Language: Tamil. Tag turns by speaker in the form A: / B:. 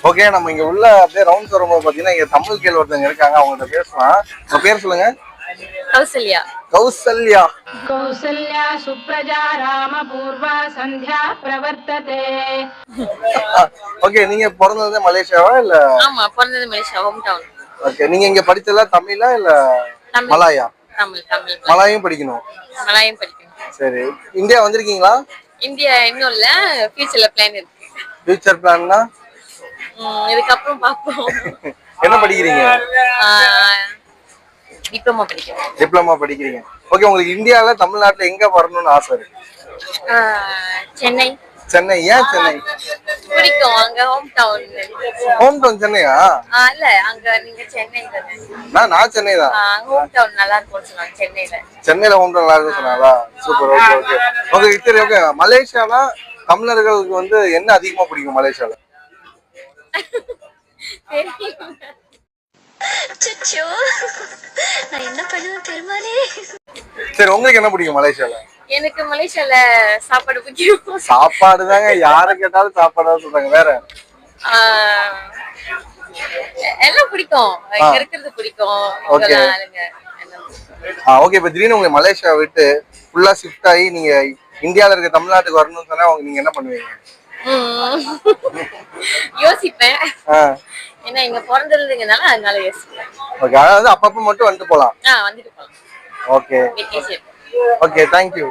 A: ஓகே, நம்ம இங்க உள்ள அப்படியே ரவுண்ட் வரும்போது பாத்தீங்கன்னா இங்க தமிழ் கேள் ஒருத்தவங்க இருக்காங்க, அவங்கள்ட்ட பேசலாம். உங்க பேர் சொல்லுங்க.
B: கௌசல்யா.
A: கௌசல்யா.
C: கௌசல்யா சுப்ரஜா ராம பூர்வா சந்தியா பிரவர்த்ததே.
A: ஓகே, நீங்க பிறந்தது மலேசியாவா இல்ல?
B: ஆமா, பிறந்தது மலேசியா, ஹோம் டவுன்.
A: ஓகே, நீங்க இங்க படிச்சதா தமிழா இல்ல
B: தமிழ்.
A: மலாயா?
B: தமிழ். தமிழ்.
A: மலாயும் படிக்கணும்.
B: மலாயும் படிக்கணும்.
A: சரி, இந்தியா வந்திருக்கீங்களா?
B: இந்தியா இன்னும் இல்ல, ஃபியூச்சர்ல பிளான் இருக்கு.
A: ஃபியூச்சர் பிளான்னா?
B: இதுக்கப்புறம் பாப்போம்.
A: என்ன படிக்கிறீங்க?
B: டிப்ளமோ படிக்கிறேன்.
A: டிப்ளமா படிக்கிறீங்க. ஓகே, உங்களுக்கு இந்தியால தமிழ்நாட்டுல எங்க வரணும்னு ஆசை இருக்கு?
B: சென்னை.
A: சென்னை. ஏன் சென்னை
B: பிடிக்கும், அங்க ஹோம் டவுன்.
A: ஹோம் டவுன் சென்னையா?
B: இல்ல, அங்க நீங்க சென்னை தானே?
A: நான் சென்னை தான்.
B: ஹோம் டவுன் நல்லா இருக்கும்னு சொன்னாங்க சென்னையில.
A: சென்னையில ஹோம் டவுன் நல்லா இருக்குன்னு சொன்னாங்களா? சூப்பர். ஓகே ஓகே ஓகே சரி. ஓகே, மலேசியால தமிழர்களுக்கு வந்து என்ன அதிகமா பிடிக்கும் மலேசியால?
D: நான் என்ன பண்ணுவேன் பெருமானே.
A: சரி, உங்களுக்கு என்ன பிடிக்கும் மலேசியால?
B: எனக்கு மலேசியால சாப்பாடு பிடிக்கும்.
A: சாப்பாடு தாங்க, யாரை கேட்டாலும் சாப்பாடு சொல்றாங்க. வேற
B: எல்லாம் பிடிக்கும், இங்க இருக்கிறது பிடிக்கும்.
A: Okay okay. இப்ப திடீர்னு உங்களுக்கு மலேசியா விட்டு ஃபுல்லா ஷிஃப்ட் ஆகி நீங்க இந்தியால இருக்க தமிழ்நாட்டுக்கு வரணும்னு சொன்னா நீங்க என்ன பண்ணுவீங்க?
B: யோசிப்பேன், ஏன்னா இங்க பிறந்ததுங்கனால அதனால யோசிப்பேன்.
A: ஓகே, அதாவது அப்பப்ப மட்டும் வந்துட்டு போலாம்.
B: வந்துட்டு போலாம்.
A: Okay
B: vacation.
A: Okay, thank you.